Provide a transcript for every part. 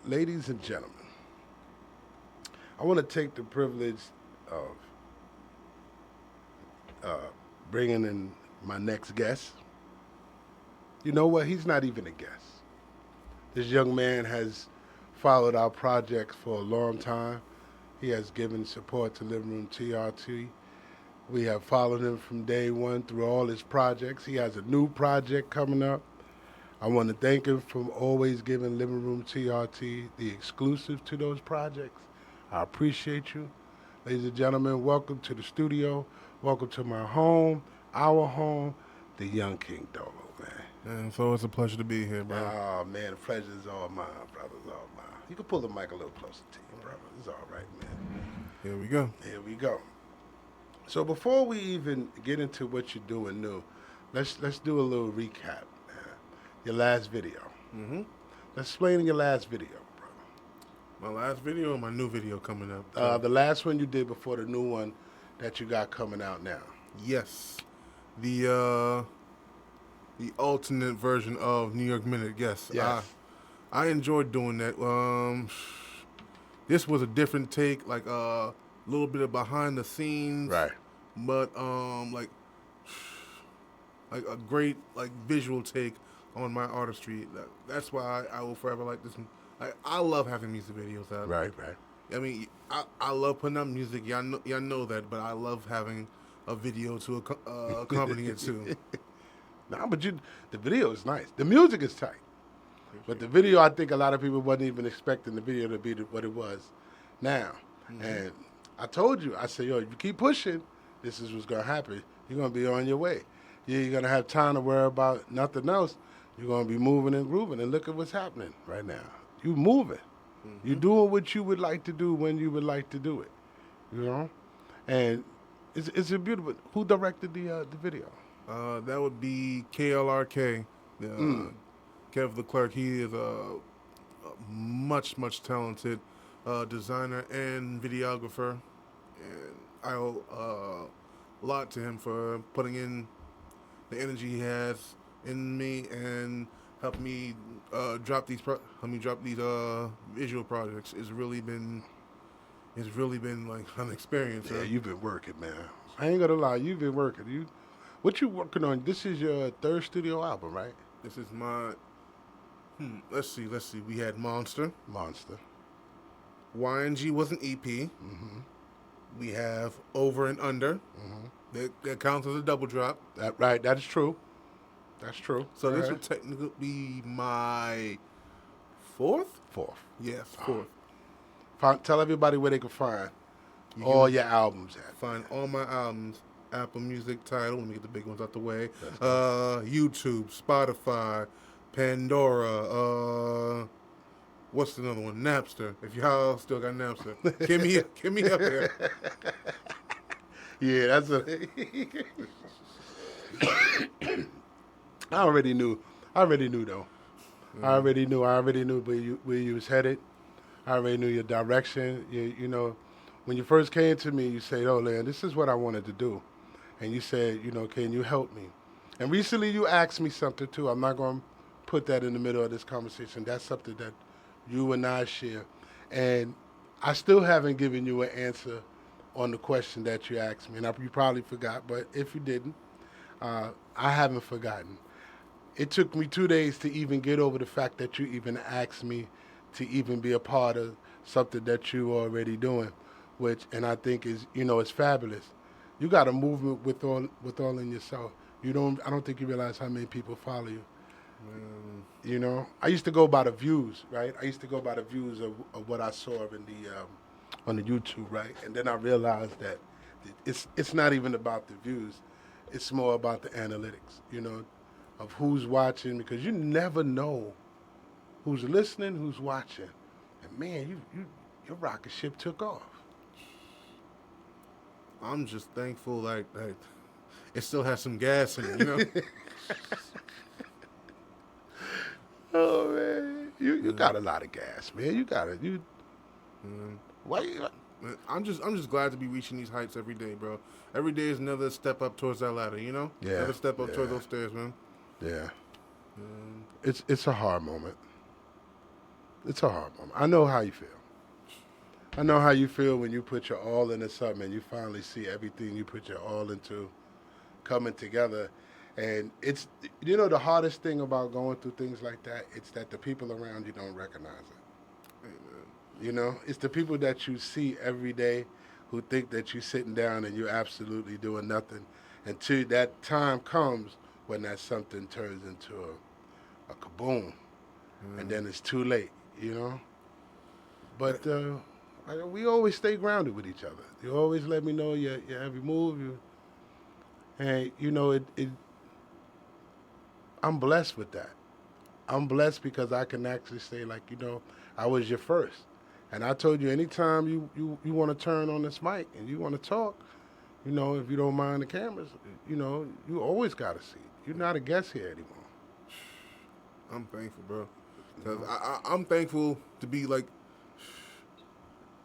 ladies and gentlemen, I want to take the privilege of uh, bringing in my next guest. You know what? He's not even a guest. This young man has followed our projects for a long time. He has given support to Living Room TRT. We have followed him from day one through all his projects. He has a new project coming up. I want to thank him for always giving Living Room TRT the exclusive to those projects. I appreciate you. Ladies and gentlemen, welcome to the studio. Welcome to my home, our home, the Young King Dolo, man. And so it's a pleasure to be here, bro. Oh, man, the pleasure is all mine, brother. It's all mine. You can pull the mic a little closer to you, brother. It's all right, man. Here we go. Here we go. So before we even get into what you're doing new, let's do a little recap, man. Your last video. Mm-hmm. Let's explain your last video, brother. My last video and my new video coming up. The last one you did before the new one that you got coming out now. Yes. The alternate version of New York Minute. Yes. Yes. I enjoyed doing that. This was a different take, like a little bit of behind the scenes. Right. But like a great visual take on my artistry. That's why I will forever like this. I love having music videos out. Right. I mean, I love putting out music. Y'all know that, but I love having a video to accompany it too. Nah, but the video is nice. The music is tight. But the video, I think a lot of people wasn't even expecting the video to be what it was now. Mm-hmm. And I told you, I said, yo, if you keep pushing, this is what's going to happen. You're going to be on your way. You're going to have time to worry about nothing else. You're going to be moving and grooving. And look at what's happening right now. You're moving. Mm-hmm. You're doing what you would like to do when you would like to do it. You know? And it's a beautiful. Who directed the video? That would be KLRK, Kev the Clerk. He is a much talented designer and videographer, and I owe a lot to him for putting in the energy he has in me and help me drop these visual projects. It's really been like an experience. Yeah, you've been working, man. I ain't gonna lie, you've been working. What you working on? This is your third studio album, right? This is my. Let's see. We had Monster. YNG was an EP. Mm-hmm. We have Over and Under. Mm-hmm. That counts as a double drop. Right. That is true. That's true. So this would technically be my fourth? Fourth. Yes, fourth. Tell everybody where they can find all your albums at. Find all my albums. Apple Music, Tidal. Let me get the big ones out the way. YouTube, Spotify, Pandora. What's another one? Napster. If y'all still got Napster, give me up here. Yeah, that's a. I already knew though. Mm-hmm. I already knew where you was headed. I already knew your direction. You know, when you first came to me, you said, "Oh, Leon, this is what I wanted to do," and you said, "You know, can you help me?" And recently, you asked me something too. I'm not going to put that in the middle of this conversation. That's something that you and I share, and I still haven't given you an answer on the question that you asked me, and you probably forgot. But if you didn't, I haven't forgotten. It took me 2 days to even get over the fact that you even asked me to even be a part of something that you already doing, and I think is, it's fabulous. You got a movement with all in yourself. I don't think you realize how many people follow you. You know, I used to go by the views, right? I used to go by the views of what I saw in on the YouTube, right? And then I realized that it's not even about the views. It's more about the analytics, of who's watching, because you never know who's listening, who's watching. And man, your rocket ship took off. I'm just thankful like it still has some gas in it, Oh man, you got a lot of gas, man. Why you? I'm just glad to be reaching these heights every day, bro. Every day is another step up towards that ladder, Yeah. Another step up towards those stairs, man. Yeah. It's a hard moment. It's a hard moment. I know how you feel. I know how you feel when you put your all into something and you finally see everything you put your all into coming together. And it's, the hardest thing about going through things like that, it's that the people around you don't recognize it. It's the people that you see every day who think that you're sitting down and you're absolutely doing nothing until that time comes when that something turns into a kaboom. And then it's too late, But we always stay grounded with each other. You always let me know your every move. And, I'm blessed with that. I'm blessed because I can actually say, like, I was your first. And I told you, anytime you want to turn on this mic and you want to talk, if you don't mind the cameras, you always got a seat. You're not a guest here anymore. I'm thankful, bro. Because I'm thankful to be like,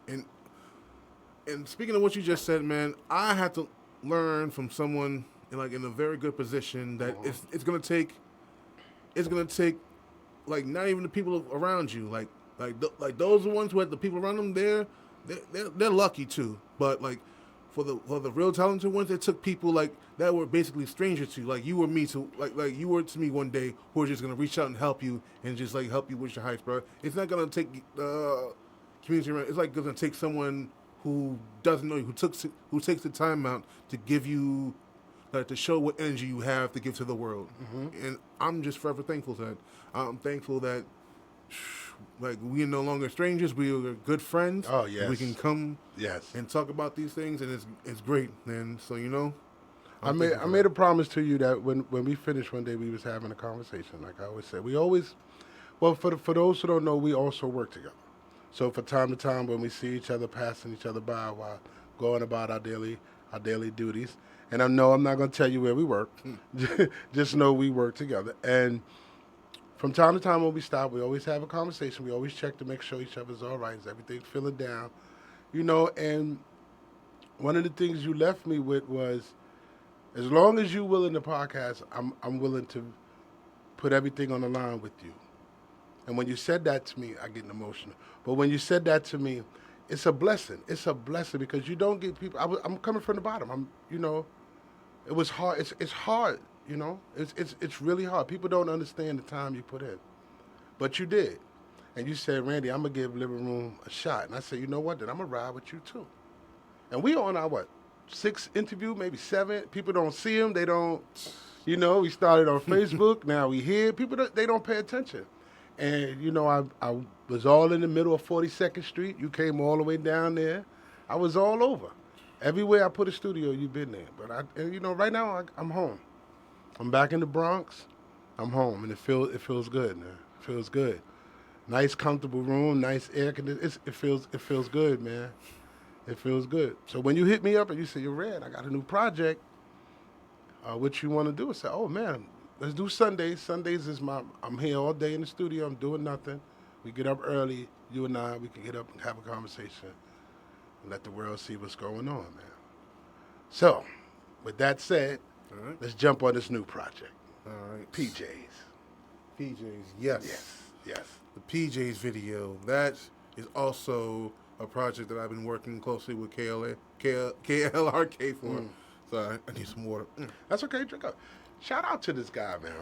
and speaking of what you just said, man, I had to learn from someone in a very good position that it's gonna take like not even the people around you, like those ones who had the people around them, they're lucky too. But like for the real talented ones, it took people like that were basically strangers to you, like you or me, to like you were to me one day, who are just gonna reach out and help you and just like help you with your heights, bro. It's not gonna take community around. It's like gonna take someone who doesn't know you, who takes the time out to give you, like, to show what energy you have to give to the world. And I'm just forever thankful to that. I'm thankful that, like, we are no longer strangers. We are good friends. Oh, yes. We can come Yes. and talk about these things, and it's great. And so, I made a promise to you that when we finished one day, we was having a conversation. Like I always said, for those who don't know, we also work together. So from time to time, when we see each other, passing each other by while going about our daily duties, and I know I'm not going to tell you where we work, just know we work together. And from time to time when we stop, we always have a conversation. We always check to make sure each other's all right. Is everything feeling down? And one of the things you left me with was, as long as you're willing to podcast, I'm willing to put everything on the line with you. And when you said that to me, I get emotional. But when you said that to me, it's a blessing. It's a blessing because you don't get people. I'm coming from the bottom. It was hard. It's hard. It's really hard. People don't understand the time you put in, but you did. And you said, Randy, I'm gonna give Living Room a shot. And I said, you know what? Then I'm gonna ride with you too. And we on our 6th interview, maybe 7. People don't see them. They don't. We started on Facebook. Now we here. People they don't pay attention. And I was all in the middle of 42nd Street. You came all the way down there. I was all over. Everywhere I put a studio, you've been there. But right now I'm home. I'm back in the Bronx. I'm home, and it feels good, man. It feels good. Nice, comfortable room, nice air conditioning. It feels good, man. It feels good. So when you hit me up and you say, you're Red, I got a new project. What you want to do? I said, oh man, let's do Sundays. Sundays is I'm here all day in the studio. I'm doing nothing. We get up early. You and I, we can get up and have a conversation and let the world see what's going on, man. So, with that said, right. Let's jump on this new project. All right. PJs. Yes. Yes. The PJs video. That is also a project that I've been working closely with KLRK for. So I need some water. That's okay. Drink up. Shout out to this guy, man.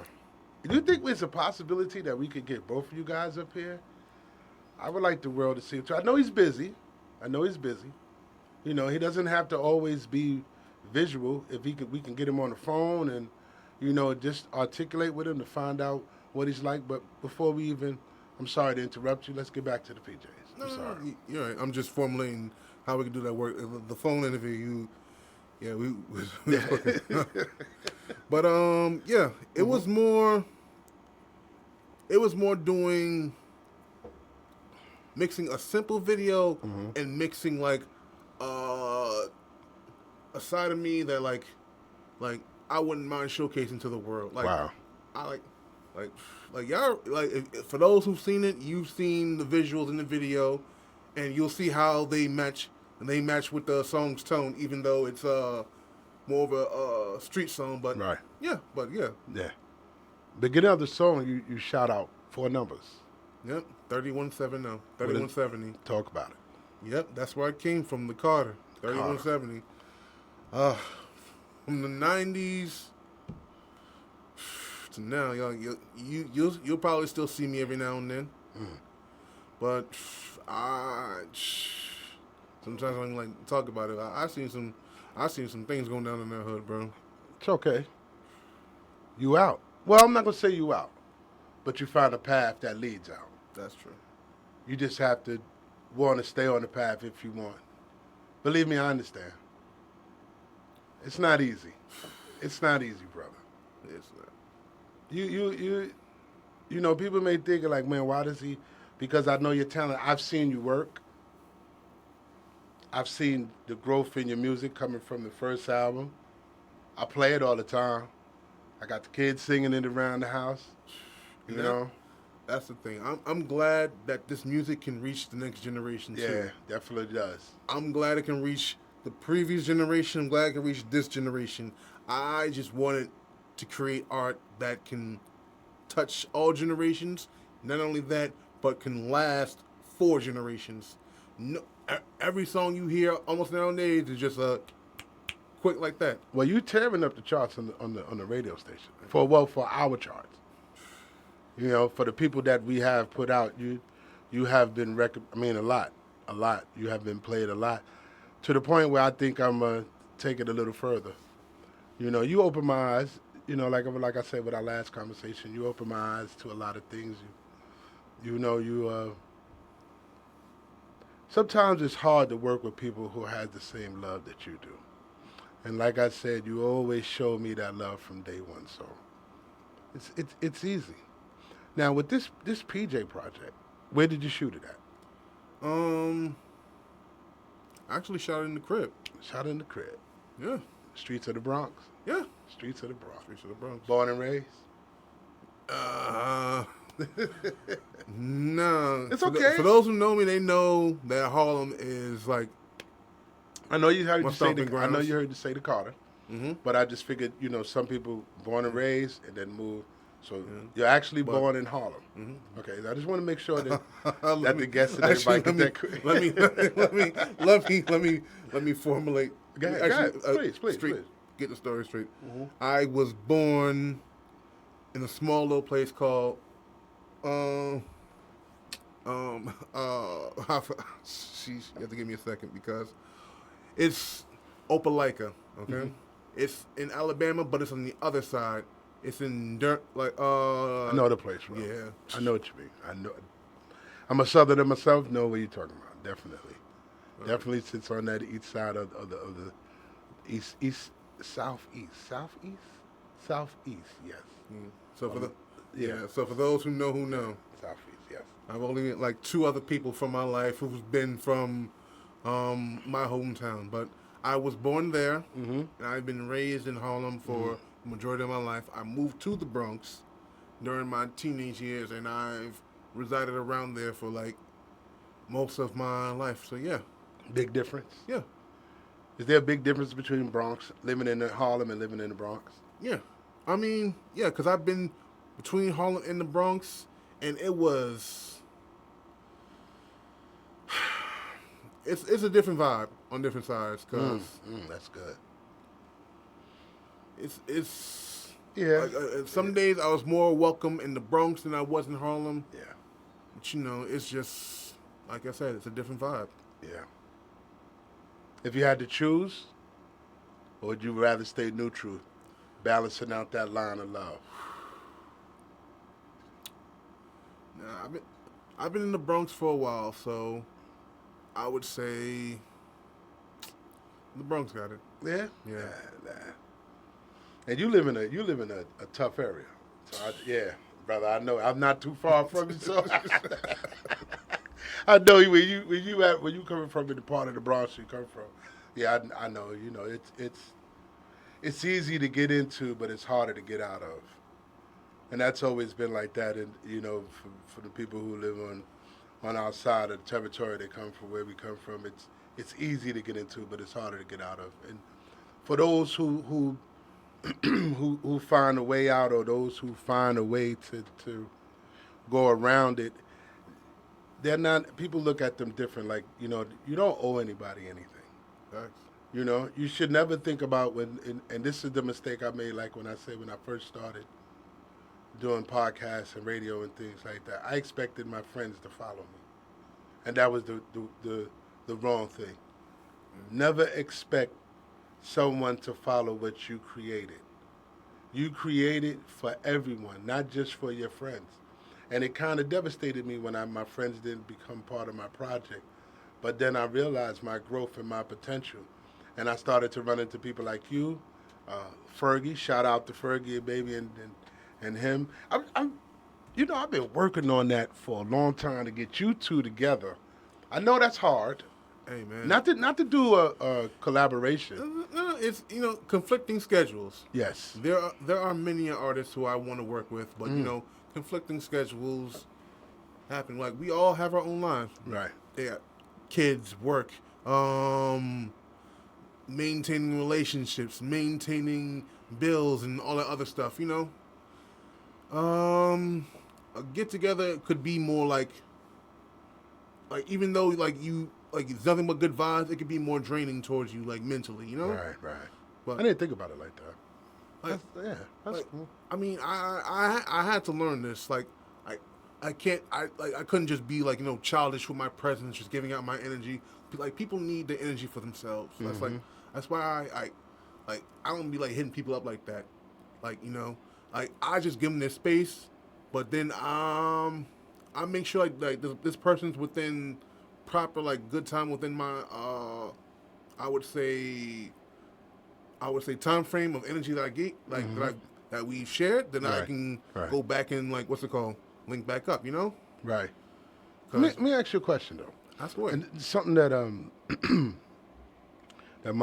Do you think there's a possibility that we could get both of you guys up here? I would like the world to see him too. I know he's busy. He doesn't have to always be visual. If we can get him on the phone and, just articulate with him to find out what he's like. But before we even, I'm sorry to interrupt you. Let's get back to the PJs. I'm sorry. No, you're right. I'm just formulating how we can do that work. The phone interview, we but it was more. It was more doing mixing a simple video and mixing like a side of me that like I wouldn't mind showcasing to the world. Like, wow. I like y'all for those who've seen it, you've seen the visuals in the video, and you'll see how they match. And they match with the song's tone, even though it's more of a street song. But right. Yeah. Beginning of the song, you shout out 4 numbers. Yep, 3170. What is- 3170. Talk about it. Yep, that's where I came from, the Carter. Carter. 3170. Uh, from the 90s to now, you'll probably still see me every now and then. But I sometimes I don't like to talk about it. I seen some things going down in that hood, bro. It's okay. You out. Well, I'm not gonna say you out, but you find a path that leads out. That's true. You just have to want to stay on the path if you want. Believe me, I understand. It's not easy. It's not easy, brother. It's not. You know, people may think like, man, why does he? Because I know your talent. I've seen you work. I've seen the growth in your music coming from the first album. I play it all the time. I got the kids singing it around the house. You know? That's the thing. I'm glad that this music can reach the next generation too. Yeah, definitely does. I'm glad it can reach the previous generation. I'm glad it can reach this generation. I just wanted to create art that can touch all generations. Not only that, but can last 4 generations. No, every song you hear almost nowadays is just a quick like that. Well, you tearing up the charts on the radio station for our charts. You know, for the people that we have put out, you have been a lot. You have been played a lot, to the point where I think I'm take it a little further. You know, you open my eyes. You know, like I said with our last conversation, you open my eyes to a lot of things. Sometimes it's hard to work with people who have the same love that you do. And like I said, you always show me that love from day one. So it's easy. Now with this PJ project, where did you shoot it at? I actually shot it in the crib. Shot in the crib. Yeah. Streets of the Bronx. Yeah. Streets of the Bronx. Streets of the Bronx. Born and raised. No. It's okay. For those who know me, they know that Harlem is like. I know you heard My you say stomping I grounds. know you heard you say the Carter. Mm-hmm. But I just figured, some people born and raised and then move. So you're actually born in Harlem. Mm-hmm. Okay, I just want to make sure that the guests and actually, everybody get that. let me formulate. Go ahead, please. Get the story straight. Mm-hmm. I was born in a small little place called you have to give me a second because it's Opelika, okay? Mm-hmm. It's in Alabama, but it's on the other side. It's in dirt, like I know the place, bro. Yeah. I know what you mean. I know. I'm a Southerner myself. Know what you're talking about. Definitely. Okay. Definitely sits on that east side of the southeast. Yes. So for So for those who know, Southeast. Yes. I've only met like 2 other people from my life who've been from my hometown, but I was born there, and I've been raised in Harlem for the majority of my life. I moved to the Bronx during my teenage years, and I've resided around there for like most of my life. So yeah. Big difference. Yeah. Is there a big difference between Bronx, living in Harlem and living in the Bronx? Yeah. I mean, yeah, because I've been between Harlem and the Bronx, and it was... It's a different vibe on different sides, because... that's good. It's Yeah. some days I was more welcome in the Bronx than I was in Harlem. Yeah. But, it's just, like I said, it's a different vibe. Yeah. If you had to choose, or would you rather stay neutral, balancing out that line of love? Nah, I've been in the Bronx for a while, so I would say the Bronx got it. Yeah. Yeah. Nah. And you live in a tough area. So brother, I know I'm not too far from you, so I know when you coming from in the part of the Bronx you come from. Yeah, I know. It's easy to get into, but it's harder to get out of. And that's always been like that. And for the people who live on our side of the territory, they come from where we come from. It's easy to get into, but it's harder to get out of. And for those who who find a way out, or those who find a way to go around it, they're not. People look at them different. Like you don't owe anybody anything. Facts. You should never think about and this is the mistake I made. Like when I first started doing podcasts and radio and things like that, I expected my friends to follow me, and that was the wrong thing. Never expect someone to follow what you created. You created for everyone, not just for your friends. And it kind of devastated me when my friends didn't become part of my project. But then I realized my growth and my potential. And I started to run into people like you, Fergie. Shout out to Fergie, baby, and him. I've been working on that for a long time to get you two together. I know that's hard. Hey man. Not to do a collaboration. No, it's conflicting schedules. Yes. There are many artists who I want to work with, but conflicting schedules happen. Like we all have our own lives. Right. Yeah, kids, work, maintaining relationships, maintaining bills, and all that other stuff. A get together could be more like even though it's nothing but good vibes, it could be more draining towards you, like mentally. Right. But I didn't think about it like that. That's like, cool. I mean, I had to learn this. Like, I couldn't just be childish with my presence, just giving out my energy. Like people need the energy for themselves. Mm-hmm. That's why I don't be hitting people up like that. I just give them their space, but then I make sure this person's within proper good time within my I would say time frame of energy that I get that we shared. Then I can go back and what's it called, link back up. Right. Let me ask you a question though. That's what. And something that that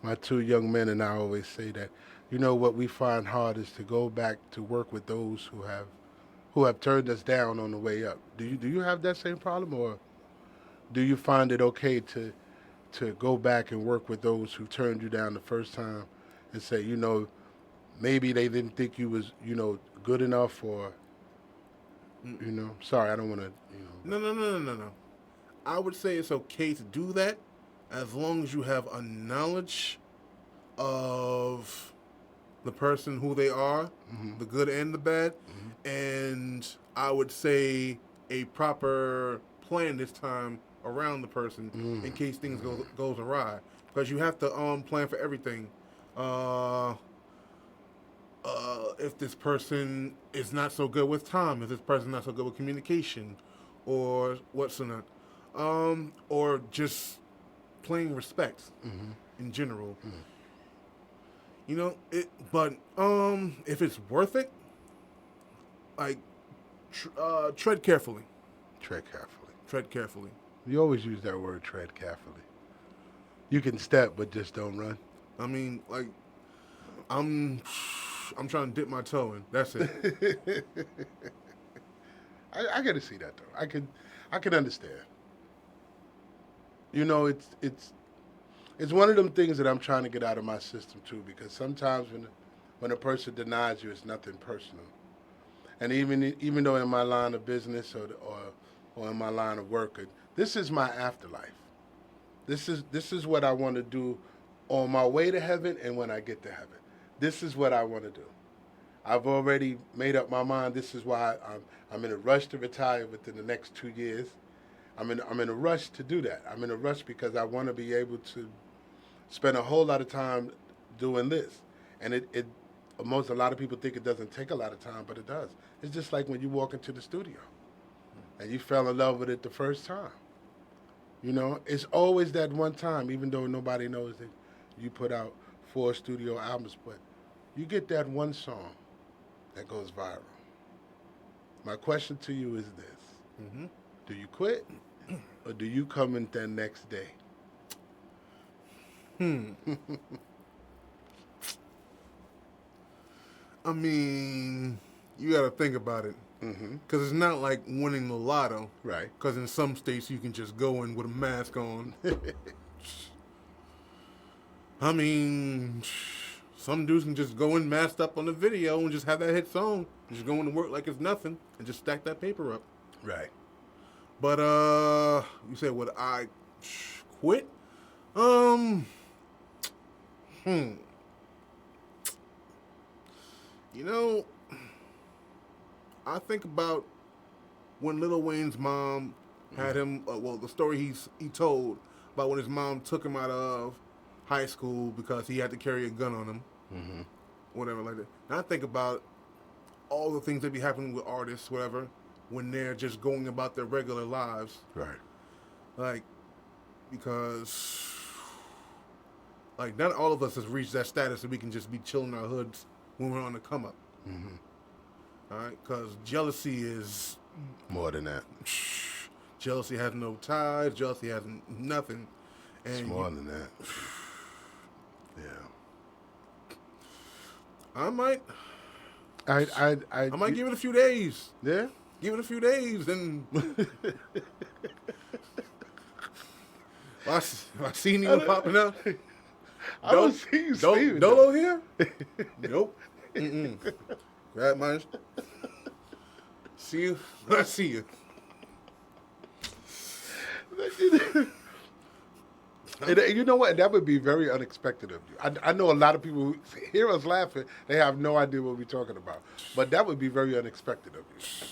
my two young men and I always say that what we find hard is to go back to work with those who have turned us down on the way up. Do you have that same problem, or do you find it okay to go back and work with those who turned you down the first time and say, maybe they didn't think you was, good enough, or sorry, I don't want to, No. I would say it's okay to do that as long as you have a knowledge of the person, who they are, the good and the bad, and I would say a proper plan this time around the person in case things goes awry, because you have to plan for everything. If this person is not so good with time, if this person not so good with communication, or what's not, or just plain respect in general. But if it's worth it, tread carefully. tread carefully. Tread carefully. You always use that word, tread carefully. You can step, but just don't run. I mean, I'm trying to dip my toe in. That's it. I get to see that though. I can understand. It's one of them things that I'm trying to get out of my system too, because sometimes when a person denies you, it's nothing personal. And even though in my line of business or in my line of work, this is my afterlife. This is what I want to do on my way to heaven and when I get to heaven. This is what I want to do. I've already made up my mind. This is why I'm in a rush to retire within the next 2 years. I'm in a rush to do that. I'm in a rush because I want to be able to spend a whole lot of time doing this. And a lot of people think it doesn't take a lot of time, but it does. It's just like when you walk into the studio and you fell in love with it the first time. It's always that one time, even though nobody knows that you put out 4 studio albums, but you get that one song that goes viral. My question to you is this. Mm-hmm. Do you quit or do you come in the next day? I mean, you got to think about it. Because it's not like winning the lotto. Right. Because in some states you can just go in with a mask on. I mean, some dudes can just go in masked up on the video and just have that hit song. Just go into work like it's nothing and just stack that paper up. Right. But you said would I quit? Um, hmm. You know, I think about when Lil Wayne's mom had him. Well, the story he told about when his mom took him out of high school because he had to carry a gun on him, Mm-hmm. whatever like that. And I think about all the things that be happening with artists, whatever, when they're just going about their regular lives, Right. like because like not all of us has reached that status that we can just be chilling in our hoods when we're on the come up. Mm-hmm. All right, because jealousy is More than that. jealousy has no ties. Jealousy has nothing, It's and more than that. Yeah. I might I give it a few days. Yeah. Give it a few days, then if I see anyone popping up, I don't see you sleeping. Dolo here? Nope. Mm-mm. Grab mine. See you when I see you. And you know what? That would be very unexpected of you. I know a lot of people who hear us laughing, they have no idea what we're talking about. But that would be very unexpected of you.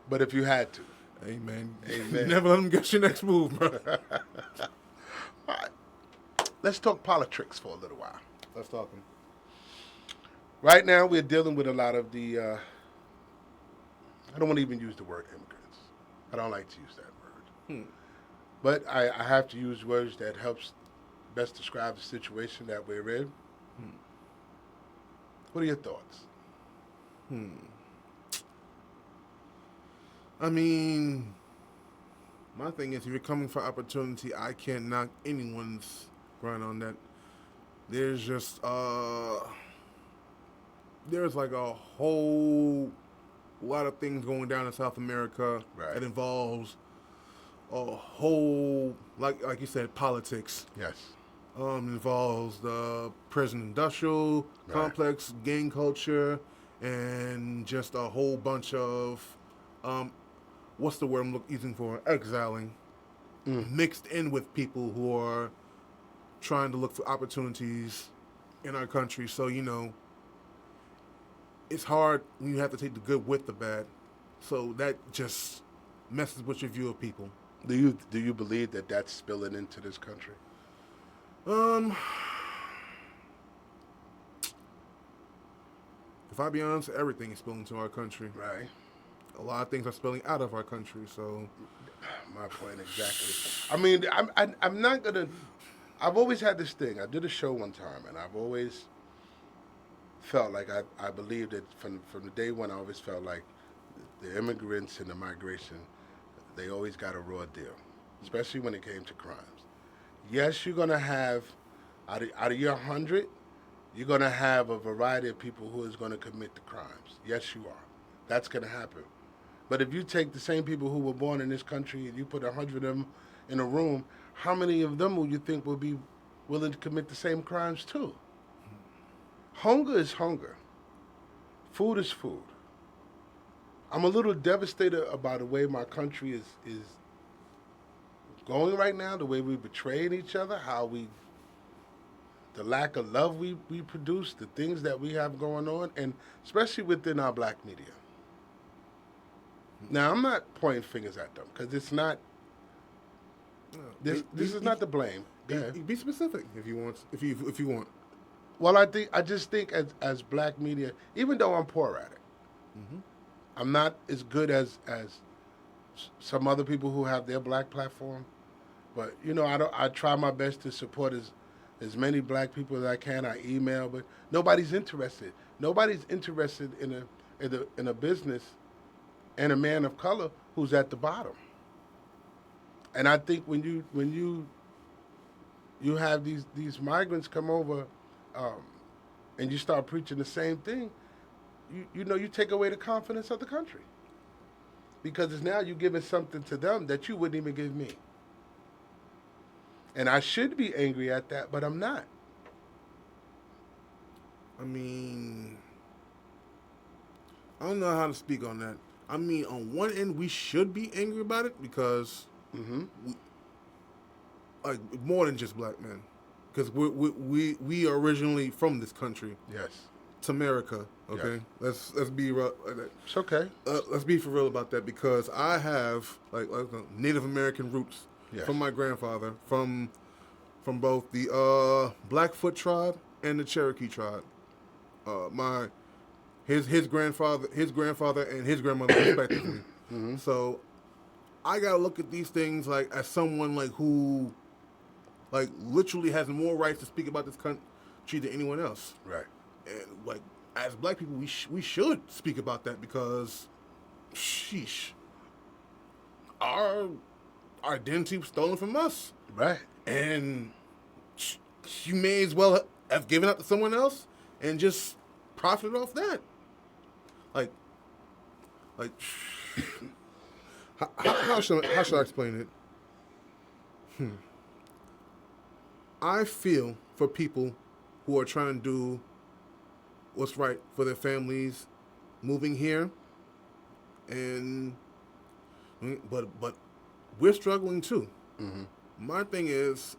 But if you had to. Amen. Amen. Never let them guess your next move, bro. All right. Let's talk politics for a little while. Let's talk them. Right now, we're dealing with a lot of the, I don't want to even use the word immigrants. I don't like to use that word. But I have to use words that helps best describe the situation that we're in. What are your thoughts? I mean, my thing is, if you're coming for opportunity, I can't knock anyone's grind on that. There's just, there's like a whole lot of things going down in South America that involves a whole, like you said, politics. Yes. Involves the prison industrial complex, gang culture, and just a whole bunch of, what's the word I'm using for? Exiling. Mixed in with people who are trying to look for opportunities in our country. So, you know, it's hard when you have to take the good with the bad. So that just messes with your view of people. Do you believe that that's spilling into this country? If I be honest, everything is spilling into our country. Right. A lot of things are spilling out of our country. So, my point exactly. I mean, I'm not gonna. I've always had this thing. I did a show one time, and I've always felt like I believed that from the day one. I always felt like the immigrants and the migration, they always got a raw deal, especially when it came to crimes. Yes, you're gonna have out of your 100, you're gonna have a variety of people who is gonna commit the crimes. Yes, you are. That's gonna happen. But if you take the same people who were born in this country and you put 100 of them in a room, how many of them will you think will be willing to commit the same crimes too? Hunger is hunger. Food is food. I'm a little devastated about the way my country is going right now, the way we betraying each other, the lack of love we produce, the things that we have going on, and especially within our black media. Now, I'm not pointing fingers at them because it's not. This is not the blame. be specific if you want. If you want. Well, I just think as black media, even though I'm poor at it, I'm not as good as some other people who have their black platform. But you know, I try my best to support as many black people as I can. I email, but nobody's interested. Nobody's interested in a business and a man of color who's at the bottom. And I think when you have these migrants come over, and you start preaching the same thing, you take away the confidence of the country. Because it's now you're giving something to them that you wouldn't even give me. And I should be angry at that, but I'm not. I mean, I don't know how to speak on that. I mean, on one end, we should be angry about it because, like, more than just black men, because we are originally from this country. Yes. It's America. Okay, let's be real. It's okay. Let's be for real about that because I have like Native American roots Yes. from my grandfather, from both the Blackfoot tribe and the Cherokee tribe. His grandfather and his grandmother respectively. So I gotta look at these things like as someone like who like literally has more rights to speak about this country than anyone else. Right. And like as black people, we should speak about that because, sheesh, our identity was stolen from us. Right. And you may as well have given up to someone else and just profited off that. Like, how should I explain it? I feel for people who are trying to do what's right for their families, moving here, and but we're struggling too. My thing is,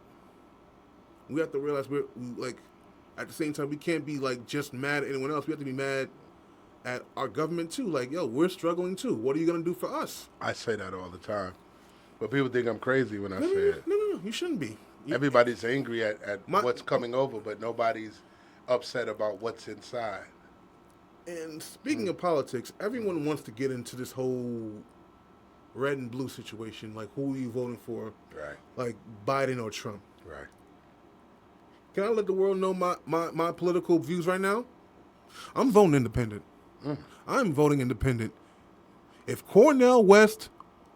we have to realize we like at the same time we can't be like just mad at anyone else. We have to be mad at our government too. Like, yo, we're struggling too. What are you gonna do for us? I say that all the time, but people think I'm crazy when I say it. No, you shouldn't be. Everybody's angry at what's coming over, but nobody's upset about what's inside. And speaking of politics, everyone wants to get into this whole red and blue situation. Like, who are you voting for? Right. Like Biden or Trump? Right. Can I let the world know my political views right now? I'm voting independent. I'm voting independent. If Cornel West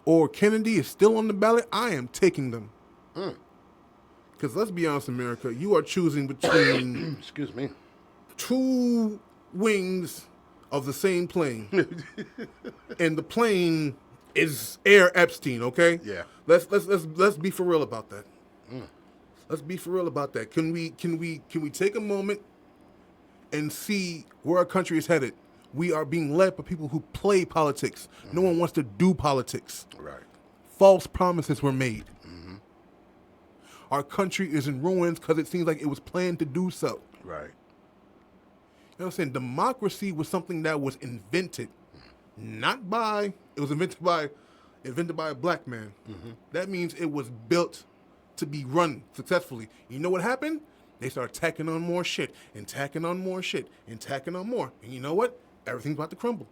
or Kennedy is still on the ballot, I am taking them. Because let's be honest, America, you are choosing between Excuse me. two wings of the same plane, and the plane is Air Epstein. Okay. Yeah. Let's be for real about that. Let's be for real about that. Can we take a moment and see where our country is headed? We are being led by people who play politics. No one wants to do politics. Right. False promises were made. Our country is in ruins because it seems like it was planned to do so. Right. You know what I'm saying? Democracy was something that was invented, it was invented by a black man. That means it was built to be run successfully. You know what happened? They started tacking on more shit and tacking on more shit and tacking on more. And you know what? Everything's about to crumble.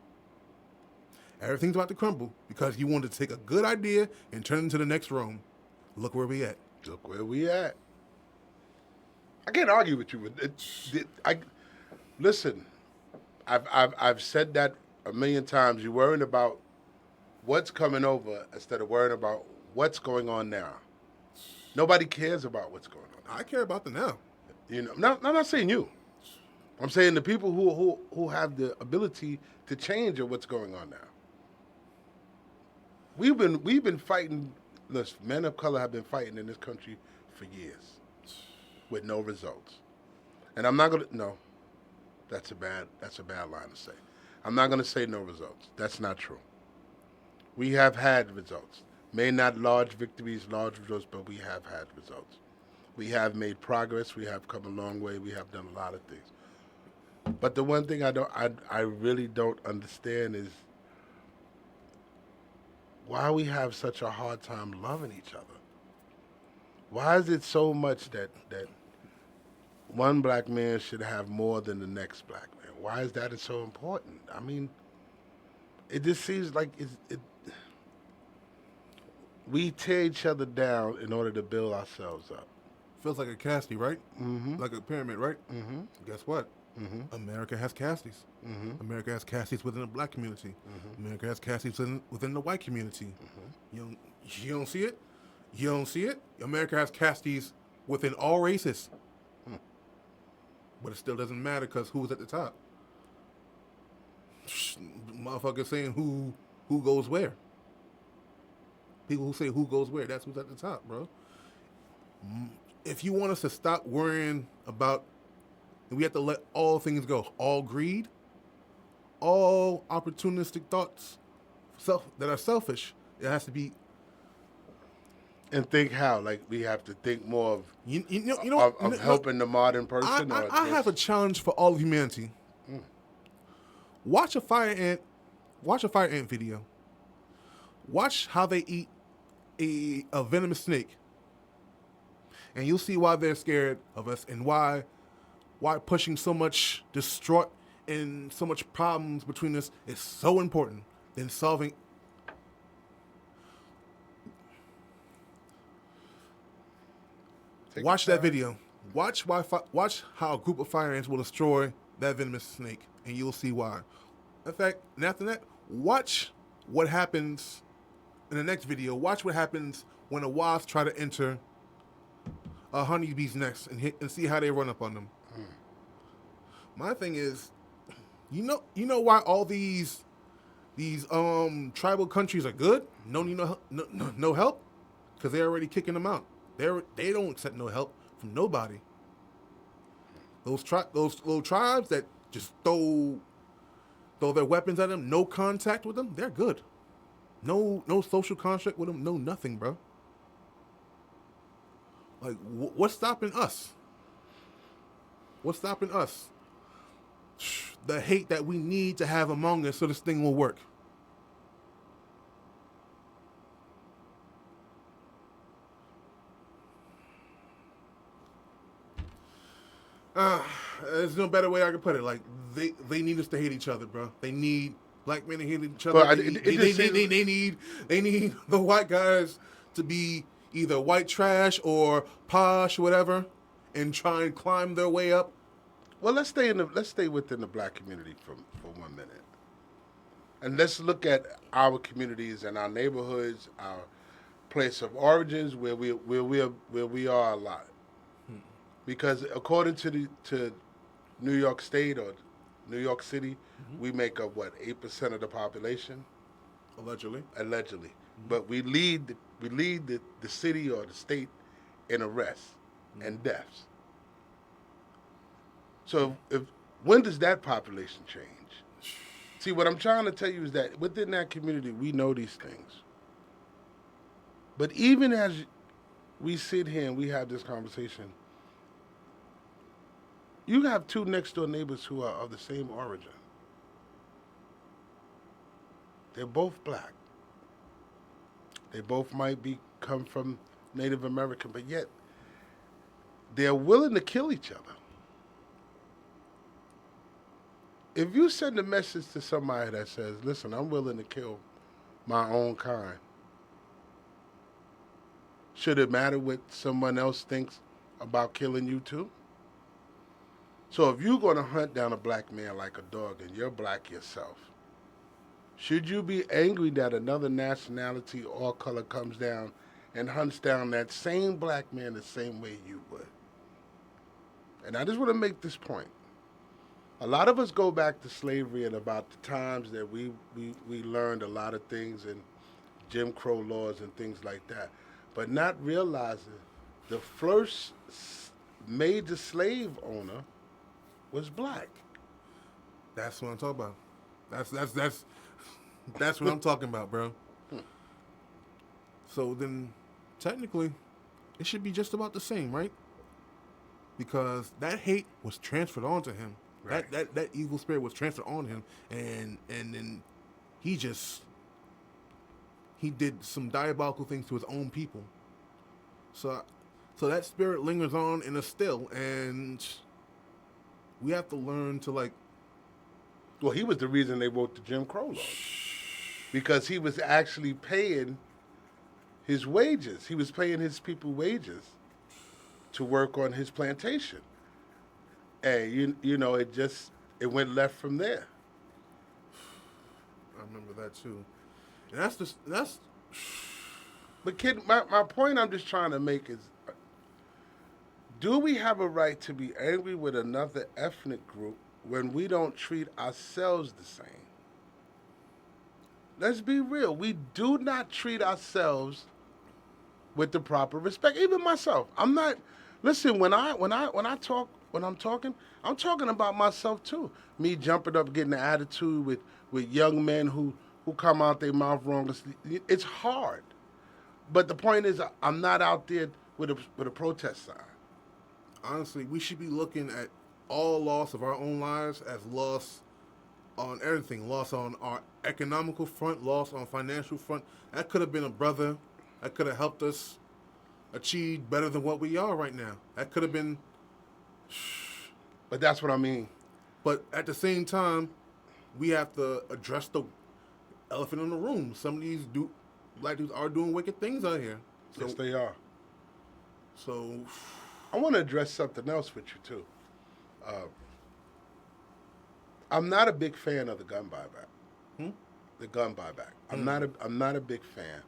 Everything's about to crumble because you wanted to take a good idea and turn it into the next Rome. Look where we at. Look where we at. I can't argue with you. Listen. I've said that a million times. You're worrying about what's coming over instead of worrying about what's going on now. Nobody cares about what's going on. I care about the now. You know, I'm not saying you. I'm saying the people who have the ability to change what's going on now. We've been fighting. Listen, men of color have been fighting in this country for years with no results. And I'm not gonna that's a bad line to say. I'm not gonna say no results. That's not true. We have had results. May not large victories, large results, but we have had results. We have made progress. We have come a long way. We have done a lot of things. But the one thing I really don't understand is why we have such a hard time loving each other. Why is it so much that one black man should have more than the next black man? Why is that so important? I mean, it just seems like we tear each other down in order to build ourselves up. Feels like a casty, right? Like a pyramid, right? Guess what? America has casties. America has casties within the black community. America has casties within the white community. You don't see it? You don't see it? America has casties within all races. But it still doesn't matter because who's at the top? Motherfuckers saying who goes where. People who say who goes where, that's who's at the top, bro. If you want us to stop worrying about, we have to let all things go, all greed, all opportunistic thoughts, selfish. It has to be. And think how? Like we have to think more You know what? of helping the modern person, or I have a just challenge for all of humanity. Watch a fire ant. Watch a fire ant video. Watch how they eat a venomous snake, and you'll see why they're scared of us and why pushing so much distraught and so much problems between us is so important than solving. Watch that video. Watch how a group of fire ants will destroy that venomous snake, and you'll see why. In fact, and after that, watch what happens in the next video. Watch what happens when a wasp try to enter a honeybee's nest and see how they run up on them. My thing is, you know why all these tribal countries are good? No need no help, because they're already kicking them out. They don't accept no help from nobody. Those little tribes that just throw their weapons at them, no contact with them, they're good. No social construct with them, no nothing, bro. Like, what's stopping us? What's stopping us? The hate that we need to have among us so this thing will work. There's no better way I can put it. Like, they need us to hate each other, bro. They need black men to hate each other. Well, they need the white guys to be either white trash or posh, whatever, and try and climb their way up. Well, let's stay within the black community for 1 minute, and let's look at our communities and our neighborhoods, our place of origins, where we are a lot. Because according to New York State or New York City, we make up 8% of the population, Allegedly. But we lead the city or the state in arrests and deaths. So when does that population change? See, what I'm trying to tell you is that within that community, we know these things. But even as we sit here and we have this conversation, you have two next door neighbors who are of the same origin. They're both black. They both might come from Native American, but yet they're willing to kill each other. If you send a message to somebody that says, listen, I'm willing to kill my own kind, should it matter what someone else thinks about killing you too? So if you're going to hunt down a black man like a dog and you're black yourself, should you be angry that another nationality or color comes down and hunts down that same black man the same way you would? And I just want to make this point. A lot of us go back to slavery and about the times that we learned a lot of things and Jim Crow laws and things like that, but not realizing the first major slave owner was black. That's what I'm talking about. That's what I'm talking about, bro. So then, technically, it should be just about the same, right? Because that hate was transferred onto him. Right. That evil spirit was transferred on him, and then he did some diabolical things to his own people. So that spirit lingers on in us still, and we have to learn to like. Well, he was the reason they wrote the Jim Crow laws, because he was actually paying his wages. He was paying his people wages to work on his plantation. And you know, it went left from there. I remember that too. And that's. But kid, my point I'm just trying to make is, do we have a right to be angry with another ethnic group when we don't treat ourselves the same? Let's be real. We do not treat ourselves with the proper respect. Even myself. I'm not. Listen, when I'm talking I'm talking about myself too. Me jumping up, getting an attitude with young men who who come out their mouth wrong. It's hard. But the point is, I'm not out there with a protest sign. Honestly, we should be looking at all loss of our own lives as loss on everything. Loss on our economical front, loss on financial front. That could have been a brother that could have helped us achieve better than what we are right now. That could have been, But that's what I mean. but at the same time, we have to address the elephant in the room. Some of these black dudes are doing wicked things out here. So, Yes, they are. so I want to address something else with you too. Uh, I'm not a big fan of the gun buyback. hmm? The gun buyback. I'm not a big fan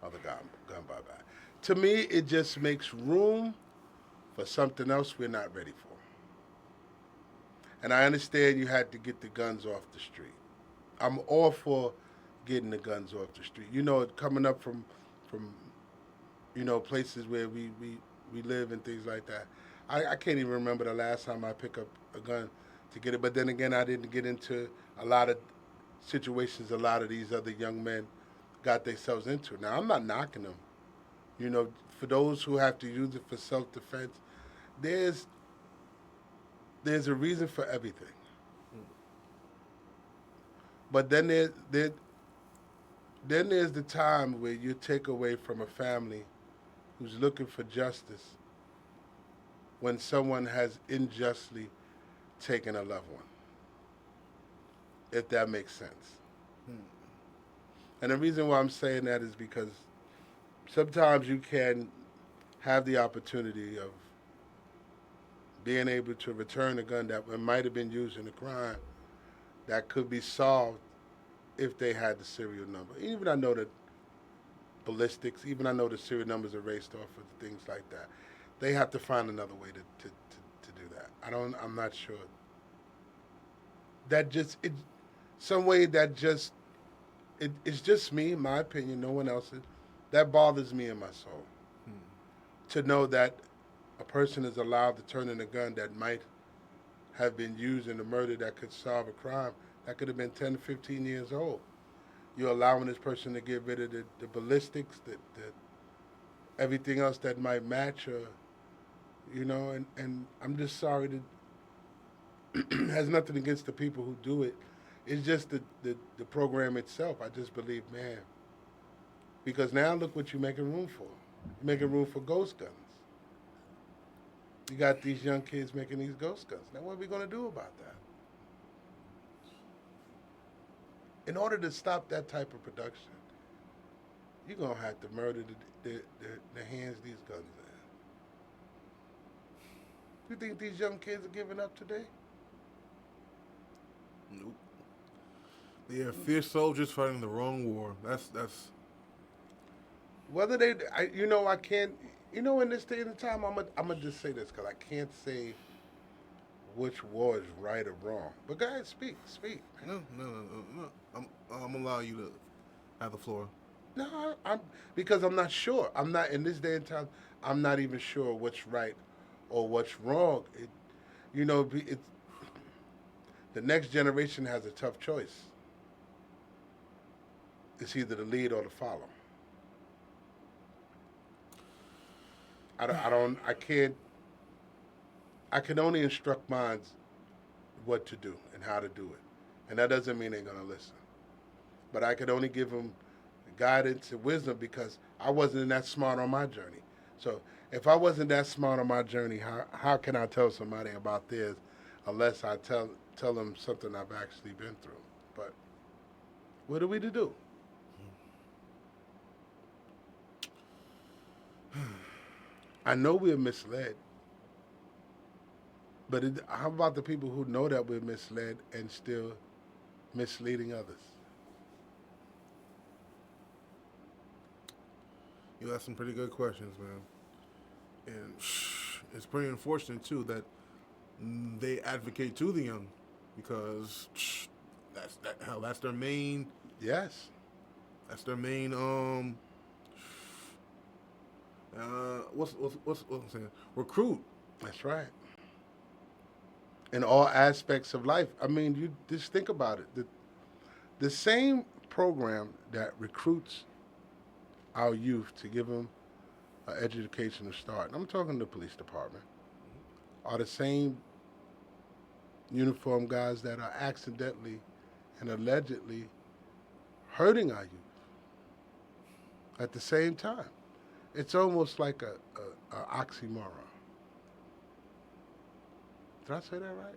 of the gun buyback. To me, it just makes room for something else we're not ready for. And I understand you had to get the guns off the street. I'm all for getting the guns off the street. You know, coming up from places where we live and things like that. I can't even remember the last time I picked up a gun to get it. But then again, I didn't get into a lot of situations a lot of these other young men got themselves into. Now, I'm not knocking them. You know, for those who have to use it for self-defense, there's a reason for everything. But then there's the time where you take away from a family who's looking for justice when someone has unjustly taken a loved one, if that makes sense. And the reason why I'm saying that is because sometimes you can have the opportunity of being able to return a gun that might have been used in a crime that could be solved if they had the serial number. Even I know that ballistics, even I know the serial numbers are raced off of things like that. They have to find another way to do that. I'm not sure. That just some way that just it's just me, in my opinion, no one else's. That bothers me in my soul. To know that a person is allowed to turn in a gun that might have been used in a murder that could solve a crime that could have been 10 to 15 years old. You're allowing this person to get rid of the ballistics, the everything else that might match, or and I'm just sorry that has nothing against the people who do it. It's just the program itself. I just believe, man, because now look what you're making room for. You're making room for ghost guns. You got these young kids making these ghost guns. Now what are we going to do about that? In order to stop that type of production, you're going to have to murder the hands these guns in. You think these young kids are giving up today? Nope. They are fierce soldiers fighting the wrong war. That's. Whether I can't, in this day and time, I'm gonna just say this because I can't say which war is right or wrong. But guys, speak. No. I'm allow you to have the floor. No, I'm because I'm not sure. I'm not in this day and time. I'm not even sure what's right or what's wrong. The next generation has a tough choice. It's either to lead or to follow. I can only instruct minds what to do and how to do it. And that doesn't mean they're going to listen. But I can only give them guidance and wisdom because I wasn't that smart on my journey. So if I wasn't that smart on my journey, how can I tell somebody about theirs unless I tell them something I've actually been through? But what are we to do? I know we're misled, but how about the people who know that we're misled and still misleading others? You asked some pretty good questions, man. And it's pretty unfortunate too that they advocate to the young because that's their main. Yes. That's their main. What's I'm saying? Recruit. That's right. In all aspects of life. I mean, you just think about it. The same program that recruits our youth to give them an educational start, and I'm talking to the police department, are the same uniformed guys that are accidentally and allegedly hurting our youth at the same time. It's almost like a oxymoron. Did I say that right?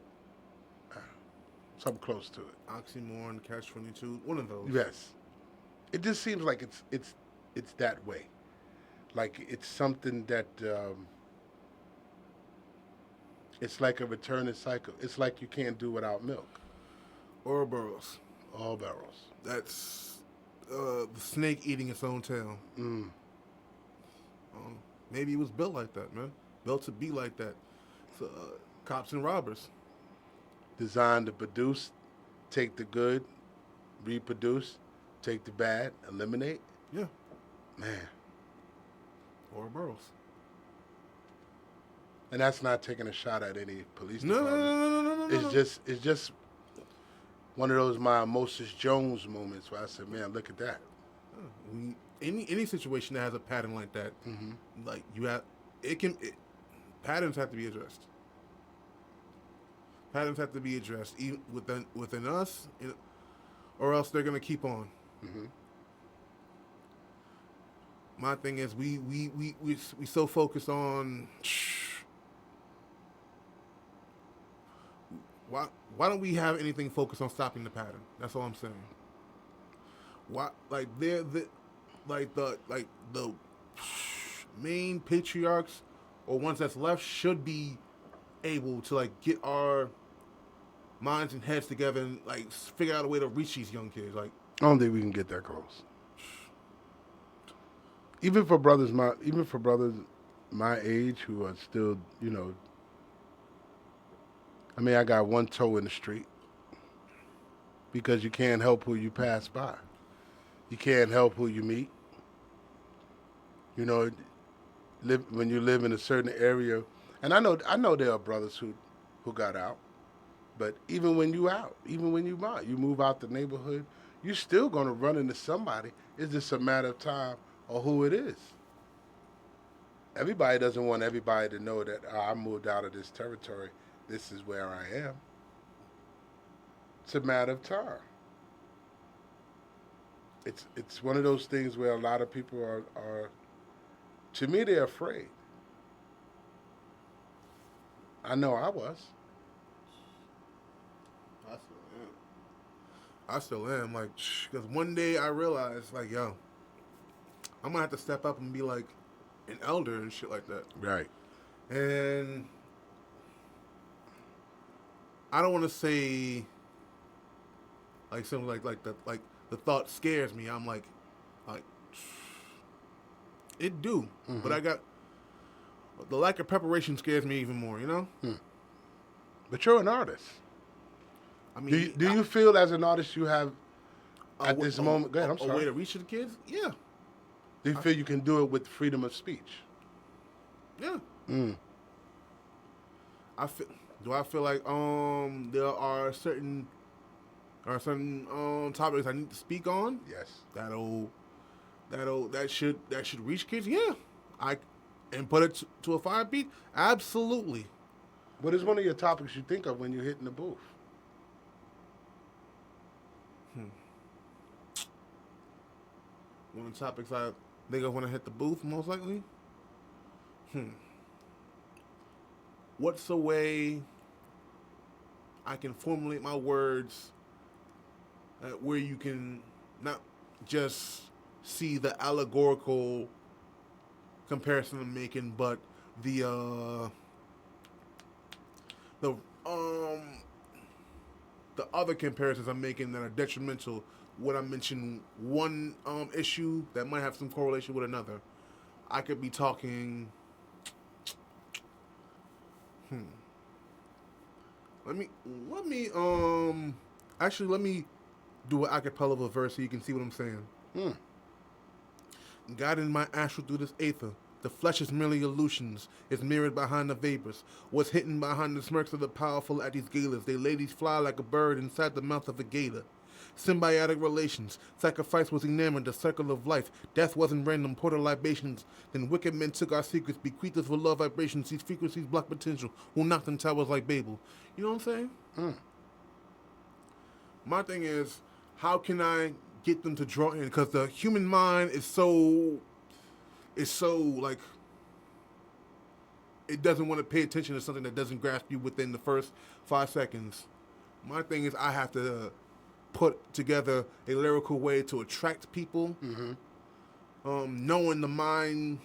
Something close to it. Oxymoron, Catch-22, one of those. Yes. It just seems like it's that way. Like it's something that it's like a returning cycle. It's like you can't do without milk. Ouroboros. All barrels. That's the snake eating its own tail. Maybe it was built like that, man. Built to be like that. So, cops and robbers. Designed to produce, take the good, reproduce, take the bad, eliminate. Yeah. Man. Ouroboros. And that's not taking a shot at any police No, department. no. It's just one of those my Moses Jones moments where I said, man, look at that. Any situation that has a pattern like that, like you have, patterns have to be addressed. Patterns have to be addressed even within us, or else they're gonna keep on. My thing is we so focused on why don't we have anything focused on stopping the pattern? That's all I'm saying. Why the main patriarchs or ones that's left should be able to like get our minds and heads together and like figure out a way to reach these young kids. Like I don't think we can get that close. Even for brothers my age who are still, I mean, I got one toe in the street because you can't help who you pass by. You can't help who you meet. When you live in a certain area, and I know there are brothers who got out, but even when you out, even when you move out the neighborhood, you're still gonna run into somebody. It's just a matter of time or who it is. Everybody doesn't want everybody to know that I moved out of this territory. This is where I am. It's a matter of time. It's one of those things where a lot of people are to me, they're afraid. I know I was. I still am. Like, because one day I realized, like, yo, I'm gonna have to step up and be like an elder and shit like that. Right. And I don't want to say like something like the thought scares me. I'm like it do, but I got the lack of preparation scares me even more. But you're an artist. I mean, do you feel as an artist you have at this moment? Go ahead. I'm sorry. A way to reach the kids? Yeah. Do you feel you can do it with freedom of speech? Yeah. Do I feel like there are certain topics I need to speak on? Yes. That should reach kids? Yeah. And put it to a fire beat? Absolutely. What is one of your topics you think of when you're hitting the booth? One of the topics I think of when I hit the booth, most likely? What's a way I can formulate my words where you can not just see the allegorical comparison I'm making, but the other comparisons I'm making that are detrimental when I mention one issue that might have some correlation with another. I could be talking. Let me do an acapella of a verse so you can see what I'm saying. Guiding my astral through this aether. The flesh is merely illusions, is mirrored behind the vapors. What's hidden behind the smirks of the powerful at these galas. They ladies fly like a bird inside the mouth of a gator. symbiotic relations. Sacrifice was enamored, the circle of life. Death wasn't random, portal libations. Then wicked men took our secrets, bequeathed us with love vibrations. These frequencies block potential, who knocked in towers like Babel. You know what I'm saying? My thing is, how can I get them to draw in? Because the human mind is so like, it doesn't want to pay attention to something that doesn't grasp you within the first 5 seconds. My thing is, I have to put together a lyrical way to attract people, knowing the mind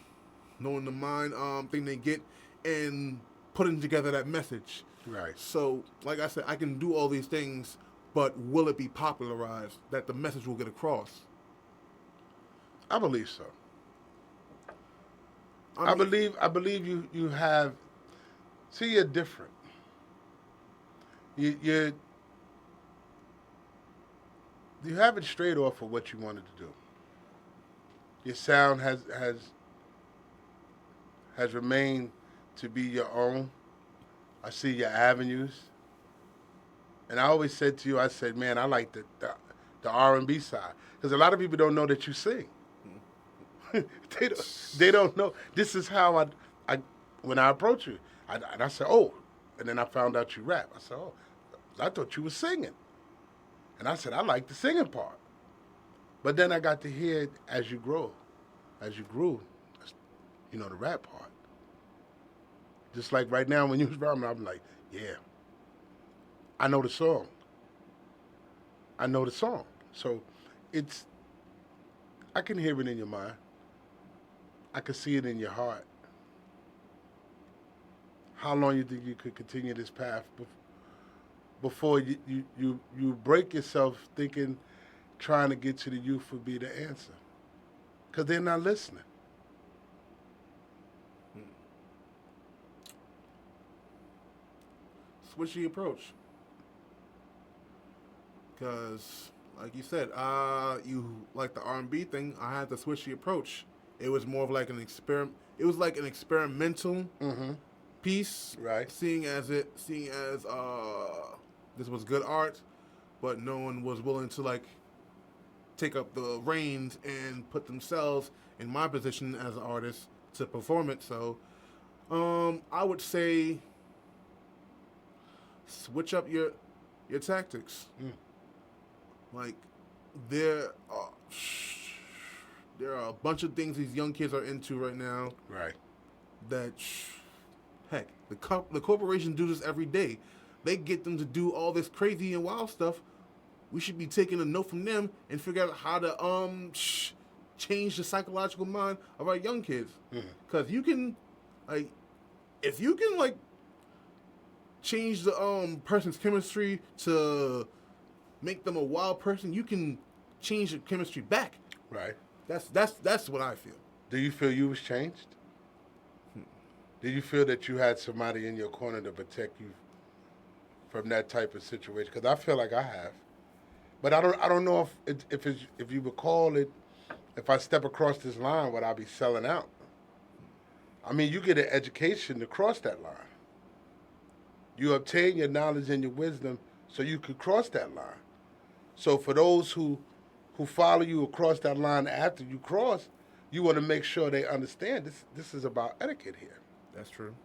thing they get, and putting together that message. Right. So, like I said, I can do all these things, but will it be popularized that the message will get across? I believe so. I mean, I believe you have. See, you're different. You have it straight off of what you wanted to do. Your sound has remained to be your own. I see your avenues, and I always said to you, I said, man, I like the R&B side, because a lot of people don't know that you sing. they don't know. This is how I when I approach you, I said, oh, and then I found out you rap. I said, oh, I thought you were singing, and I said, I like the singing part. But then I got to hear it as you grew, the rap part. Just like right now when you was rapping, I'm like, yeah, I know the song. So I can hear it in your mind. I can see it in your heart. How long you think you could continue this path before you break yourself thinking trying to get to the youth would be the answer? Because they're not listening. Switch the approach. Because, like you said, you like the R&B thing. I had to switch the approach. It was more of like an experiment. It was like an experimental piece. Right. Seeing as this was good art, but no one was willing to like take up the reins and put themselves in my position as an artist to perform it. So, I would say switch up your tactics. Like there are a bunch of things these young kids are into right now. Right. That heck, the corporations do this every day. They get them to do all this crazy and wild stuff. We should be taking a note from them and figure out how to change the psychological mind of our young kids. Because you can, like, if you can like change the person's chemistry to make them a wild person, you can change the chemistry back. Right. That's what I feel. Do you feel you was changed? Did you feel that you had somebody in your corner to protect you from that type of situation? Because I feel like I have, but I don't know if you recall it. If I step across this line, would I be selling out? I mean, you get an education to cross that line. You obtain your knowledge and your wisdom so you could cross that line. So for those who follow you across that line after you cross, you want to make sure they understand this is about etiquette here. That's true.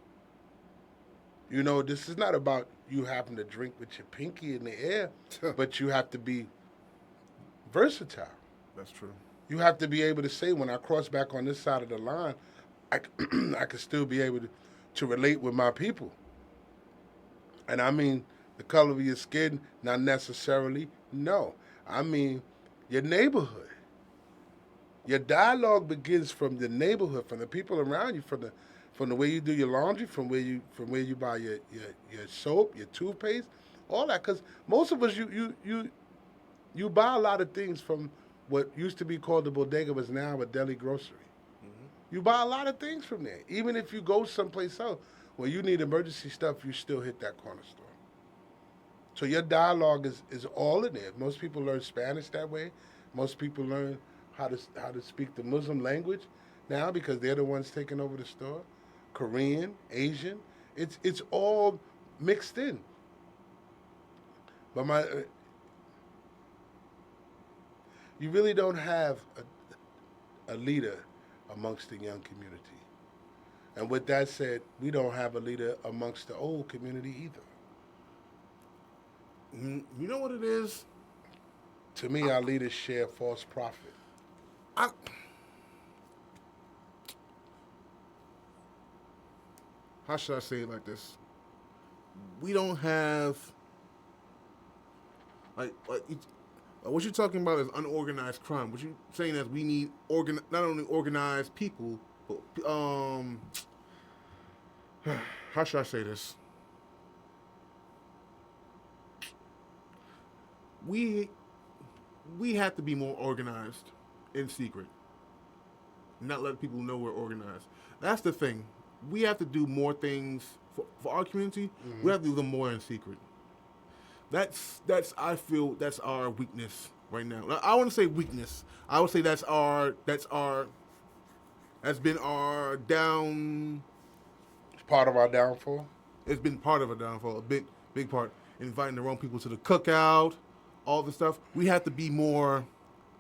This is not about you having to drink with your pinky in the air, but you have to be versatile. That's true. You have to be able to say, when I cross back on this side of the line, I can still be able to relate with my people. And I mean, the color of your skin, not necessarily, no. I mean, your neighborhood. Your dialogue begins from the neighborhood, from the people around you, from the way you do your laundry, from where you buy your soap, your toothpaste, all that. Because most of us, you buy a lot of things from what used to be called the bodega, but is now a deli grocery. You buy a lot of things from there. Even if you go someplace else where you need emergency stuff, you still hit that corner store. So your dialogue is all in there. Most people learn Spanish that way. Most people learn how to speak the Muslim language now because they're the ones taking over the store. Korean, Asian, it's all mixed in. But you really don't have a leader amongst the young community. And with that said, we don't have a leader amongst the old community either. You know what it is? To me, our leaders share false prophet. I, how should I say it like this? We don't have what you're talking about is unorganized crime. What you're saying is we need not only organized people, but how should I say this? We have to be more organized in secret, not let people know we're organized. That's the thing. We have to do more things for our community. Mm-hmm. We have to do them more in secret. That's I feel that's our weakness right now. I wouldn't say weakness. I would say that's been our down. It's part of our downfall. It's been part of a downfall, a big part. Inviting the wrong people to the cookout, all the stuff. We have to be more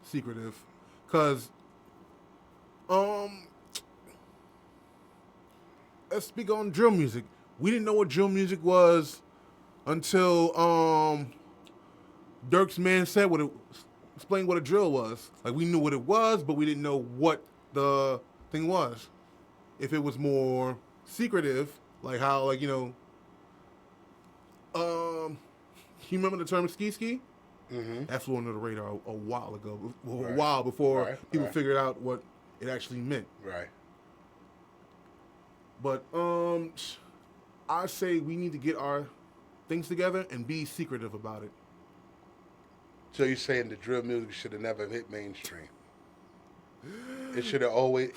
secretive, cause let's speak on drill music. We didn't know what drill music was until Dirk's man said explained what a drill was. Like, we knew what it was, but we didn't know what the thing was. If it was more secretive, like how, like, you remember the term ski? Mm-hmm. That flew under the radar a while ago, a while before people figured out what it actually meant. Right. But I say we need to get our things together and be secretive about it. So you're saying the drill music should have never hit mainstream? It should have always.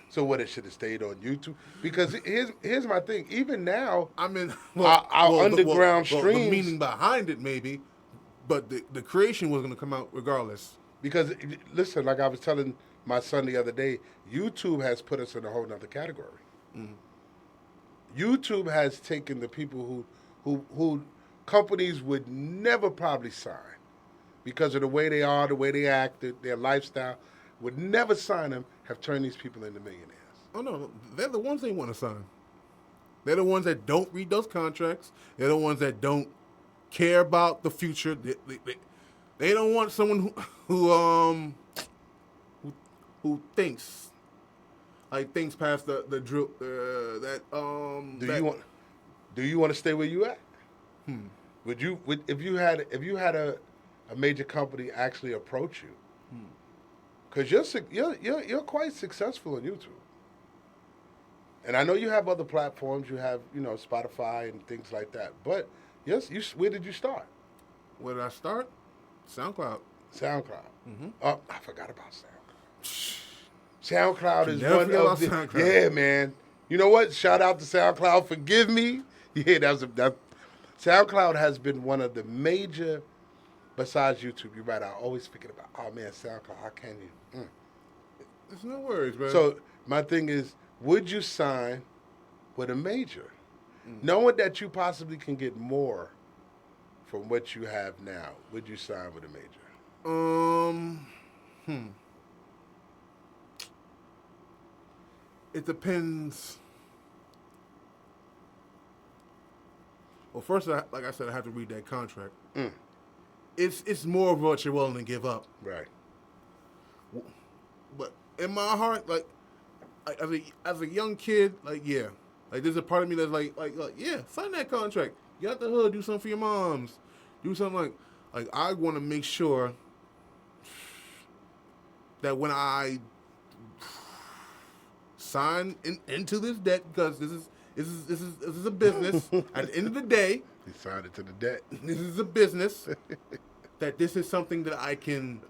So what? It should have stayed on YouTube? Because here's my thing. Even now, I mean, our underground streams. The meaning behind it, maybe, but the creation was going to come out regardless. Because listen, like I was telling my son the other day, YouTube has put us in a whole nother category. Mm-hmm. YouTube has taken the people who companies would never probably sign because of the way they are, the way they act, their lifestyle, would never sign them, have turned these people into millionaires. Oh, no. They're the ones they want to sign. They're the ones that don't read those contracts. They're the ones that don't care about the future. They don't want someone who thinks. Like, things past the drill. Do you want to stay where you at? If you had a major company actually approach you, because you're quite successful on YouTube, and I know you have other platforms. You have Spotify and things like that. But yes, where did you start? Where did I start? SoundCloud. Mm-hmm. Oh, I forgot about SoundCloud. SoundCloud is one of the SoundCloud. Yeah, man. You know what? Shout out to SoundCloud. Forgive me. Yeah, SoundCloud has been one of the major. Besides YouTube, you're right. I always thinking about, oh man, SoundCloud. How can you? There's no worries, man. So my thing is, would you sign with a major, knowing that you possibly can get more from what you have now? Would you sign with a major? It depends. Well, first, like I said, I have to read that contract. It's more of what you're willing to give up. Right. But in my heart, like as a young kid, like, yeah, like there's a part of me that's like yeah, sign that contract. Get out the hood, do something for your moms, do something like I want to make sure that when I sign into this debt, because this is a business. At the end of the day, you signed it to the debt. This is a business. That this is something that I can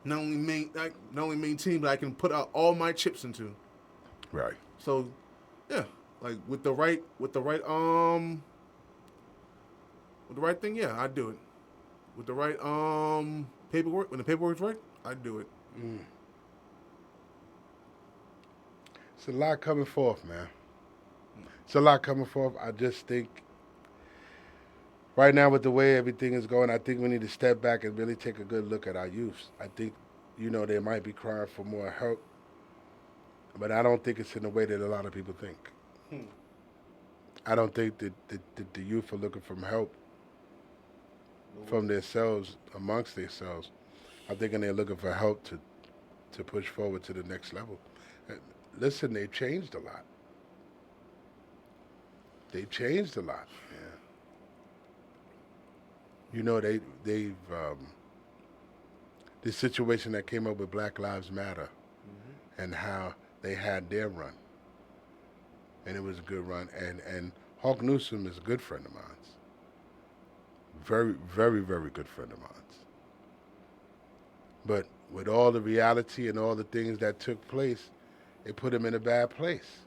not only maintain, but I can put out all my chips into. Right. So, yeah, like with the right thing, yeah, I'd do it. With the right paperwork, when the paperwork's right, I'd do it. It's a lot coming forth, man. It's a lot coming forth. I just think right now with the way everything is going, I think we need to step back and really take a good look at our youth. I think you know, they might be crying for more help, but I don't think it's in the way that a lot of people think. I don't think that the youth are looking for help from themselves, amongst themselves. I'm thinking they're looking for help to push forward to the next level. Uh, Listen, they've changed a lot. They've changed a lot. Yeah. You know, they've the situation that came up with Black Lives Matter and how they had their run, and it was a good run. And Hawk Newsom is a good friend of mine, very very very good friend of mine. But with all the reality and all the things that took place, it put him in a bad place.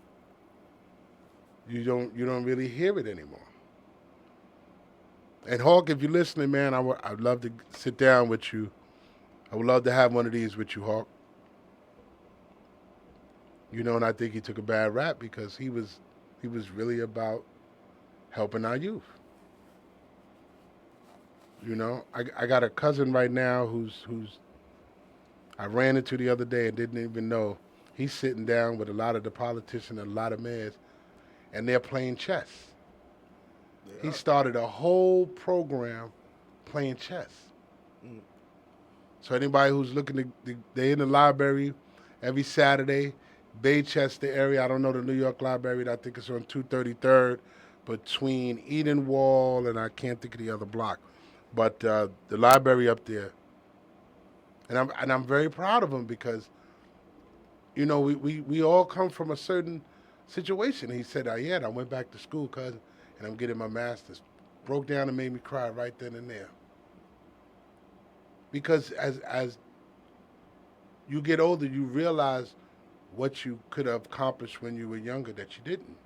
You don't really hear it anymore. And Hawk, if you're listening, man, I'd love to sit down with you. I would love to have one of these with you, Hawk. You know, and I think he took a bad rap because he was really about helping our youth. You know, I got a cousin right now who's I ran into the other day and didn't even know. He's sitting down with a lot of the politicians and a lot of mayors, and they're playing chess. He started a whole program playing chess. So anybody who's looking they're in the library every Saturday, Baychester area. I don't know the New York library. I think it's on 233rd between Edenwall and I can't think of the other block. But the library up there, and I'm very proud of him because you know we all come from a certain situation. He said, yeah, I went back to school, cousin, and I'm getting my master's. Broke down and made me cry right then and there. Because as you get older, you realize what you could have accomplished when you were younger that you didn't.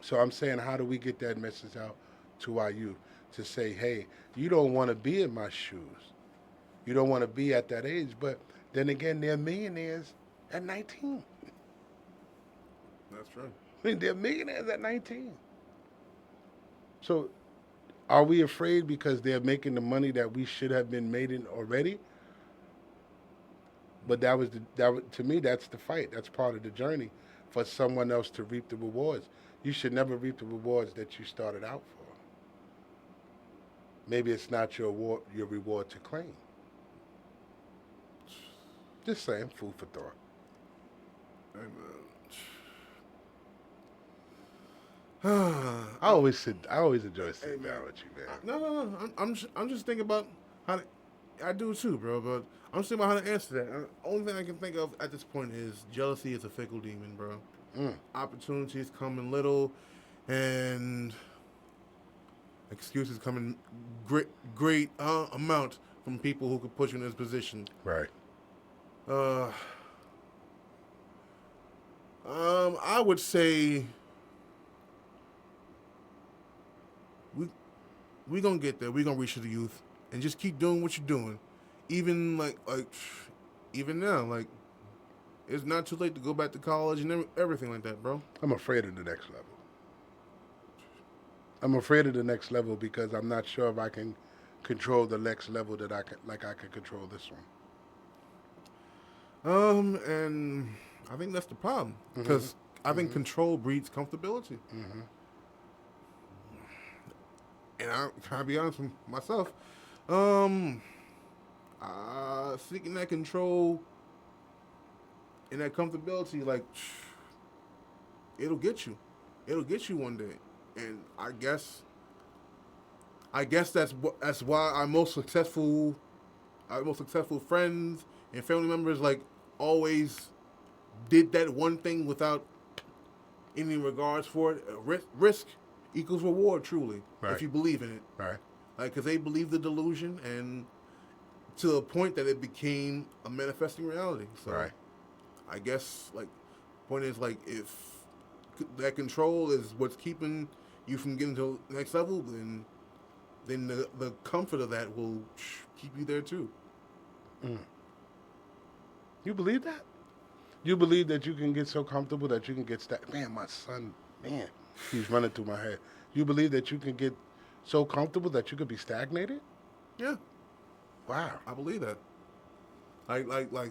So I'm saying, how do we get that message out to our youth to say, hey, you don't want to be in my shoes. You don't want to be at that age. But then again, they're millionaires at 19. That's right. I mean, they're millionaires at 19. So are we afraid because they're making the money that we should have been made in already? But to me, that's the fight. That's part of the journey for someone else to reap the rewards. You should never reap the rewards that you started out for. Maybe it's not your reward to claim. Just saying, food for thought. I always enjoy sitting down with you, man. No. I'm just thinking about how to, I do too, bro. But I'm just thinking about how to answer that. The only thing I can think of at this point is jealousy is a fickle demon, bro. Opportunities come in little, and excuses come in great amount from people who could put you in this position. Right. I would say we gonna get there. We gonna reach the youth and just keep doing what you're doing, even even now. Like, it's not too late to go back to college and everything like that, bro. I'm afraid of the next level. I'm afraid of the next level because I'm not sure if I can control the next level that I can control this one. And I think that's the problem because I think control breeds comfortability. And I'll be honest with myself, seeking that control and that comfortability, like, it'll get you one day. And I guess that's why our most successful friends and family members, like, always did that one thing without any regards for it. Risk equals reward, truly, Right. if you believe in it. Right. Like, because they believed the delusion, and to a point that it became a manifesting reality. So, Right. I guess, like, point is, like, if that control is what's keeping you from getting to the next level, then the comfort of that will keep you there too. You believe that? You believe that you can get so comfortable that you can get stuck? Man, my son, man, he's running through my head. You believe that you can get so comfortable that you could be stagnated? Yeah, Wow. I believe that. Like, like,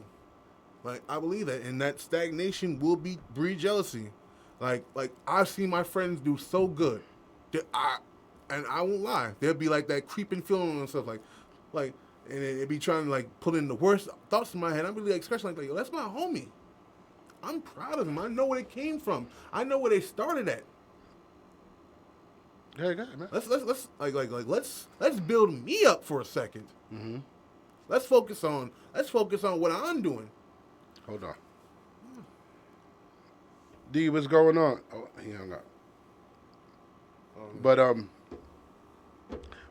like, I believe that, and that stagnation will breed jealousy. Like I've seen my friends do so good that and I won't lie, there'll be like that creeping feeling and stuff, like, and it'd be trying to like put in the worst thoughts in my head. I'm really like, especially like, yo, that's my homie. I'm proud of him. I know where it came from. I know where they started at. Yeah, good, man. Let's build me up for a 2nd. Mm-hmm. Let's focus on what I'm doing. Hold on. D, what's going on? Oh, he hung up. But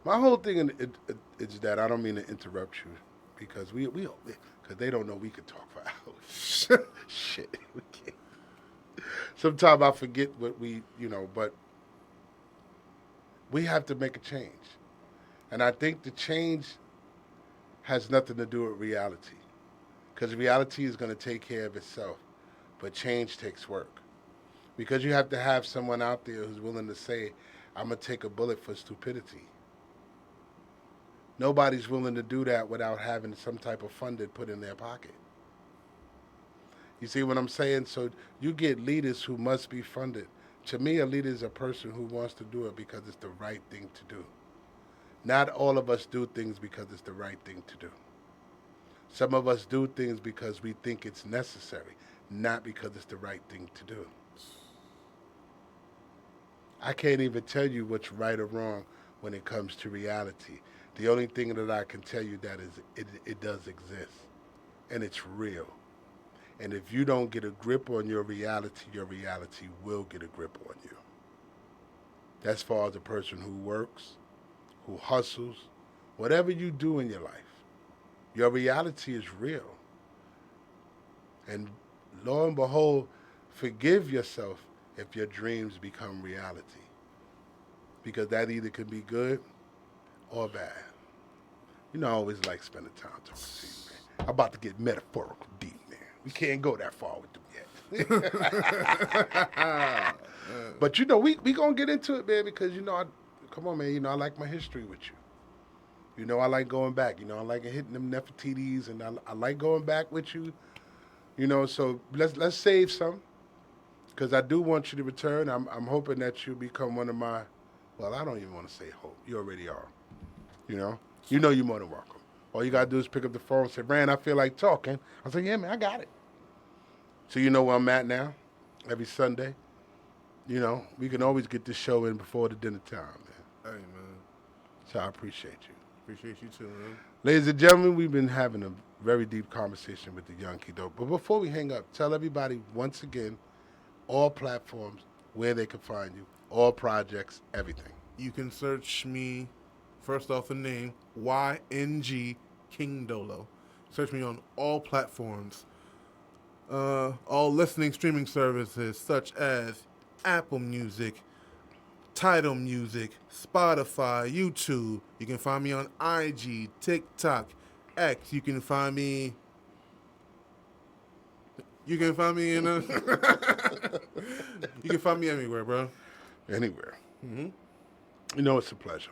my whole thing is that I don't mean to interrupt you because because they don't know we could talk for hours. Shit, we can't. Sometimes I forget what but we have to make a change, and I think the change has nothing to do with reality, because reality is going to take care of itself, but change takes work. Because you have to have someone out there who's willing to say, I'm going to take a bullet for stupidity. Nobody's willing to do that without having some type of funding put in their pocket. You see what I'm saying? So you get leaders who must be funded. To me, a leader is a person who wants to do it because it's the right thing to do. Not all of us do things because it's the right thing to do. Some of us do things because we think it's necessary, not because it's the right thing to do. I can't even tell you what's right or wrong when it comes to reality. The only thing that I can tell you that is it does exist, and it's real. And if you don't get a grip on your reality will get a grip on you. That's far as a person who works, who hustles, whatever you do in your life, your reality is real. And lo and behold, forgive yourself if your dreams become reality. Because that either could be good or bad. You know, I always like spending time talking to you, man. I'm about to get metaphorical deep, man. We can't go that far with them yet. But you know, we gonna get into it, man, because come on, man, I like my history with you. I like going back. I like hitting them Nefertiti's, and I like going back with you. So let's save some, because I do want you to return. I'm hoping that you become one of my. Well, I don't even want to say hope. You already are. You're more than welcome. All you gotta do is pick up the phone and say, Rand, I feel like talking. I say, yeah, man, I got it. So you know where I'm at now. Every Sunday. We can always get this show in before the dinner time, man. Hey, man. So I appreciate you. Appreciate you too, man. Ladies and gentlemen, we've been having a very deep conversation with the Young King Dolo. But before we hang up, tell everybody once again, all platforms, where they can find you, all projects, everything. You can search me, first off the name, YNG King Dolo. Search me on all platforms. All listening streaming services such as Apple Music, Tidal Music, Spotify, YouTube. You can find me on IG, TikTok, X. You can find me in you can find me anywhere, bro. Anywhere. Mm-hmm. It's a pleasure.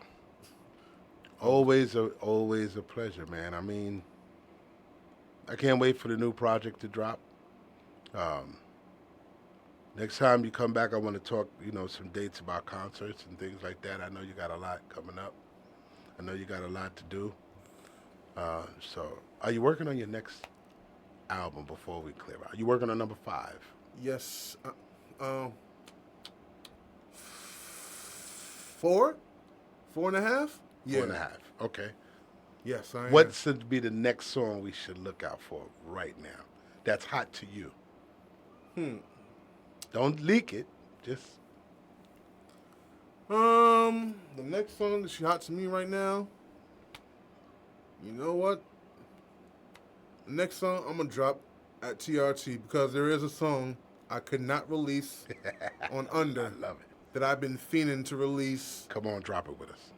Always a pleasure, man. I mean, I can't wait for the new project to drop. Next time you come back, I want to talk, some dates about concerts and things like that. I know you got a lot coming up. I know you got a lot to do. So, are you working on your next album before we clear out? Are you working on number 5? Yes. 4? 4.5? Yeah. 4.5. Okay. Yes, I am. What should be the next song we should look out for right now that's hot to you? Don't leak it. Just. The next song that's hot to me right now. You know what? The next song I'm gonna drop at TRT, because there is a song I could not release on Under. I love it. That I've been fiending to release. Come on, drop it with us.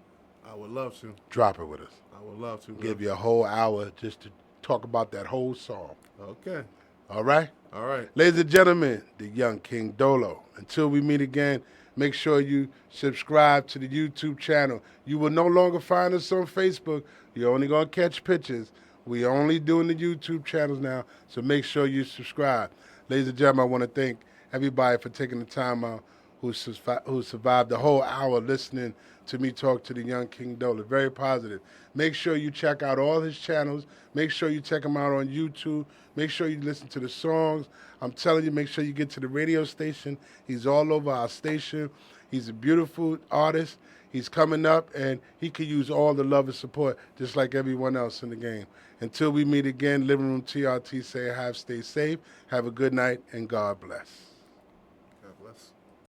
I would love to. Drop it with us. I would love to. Give you a whole hour just to talk about that whole song. Okay. All right? All right. Ladies and gentlemen, the Young King Dolo. Until we meet again, make sure you subscribe to the YouTube channel. You will no longer find us on Facebook. You're only going to catch pictures. We only doing the YouTube channels now, so make sure you subscribe. Ladies and gentlemen, I want to thank everybody for taking the time out who survived the whole hour listening to me talk to the young King Dola. Very positive. Make sure you check out all his channels. Make sure you check him out on YouTube. Make sure you listen to the songs. I'm telling you, make sure you get to the radio station. He's all over our station. He's a beautiful artist. He's coming up, and he could use all the love and support just like everyone else in the game. Until we meet again, Living Room TRT say stay safe, have a good night, and God bless.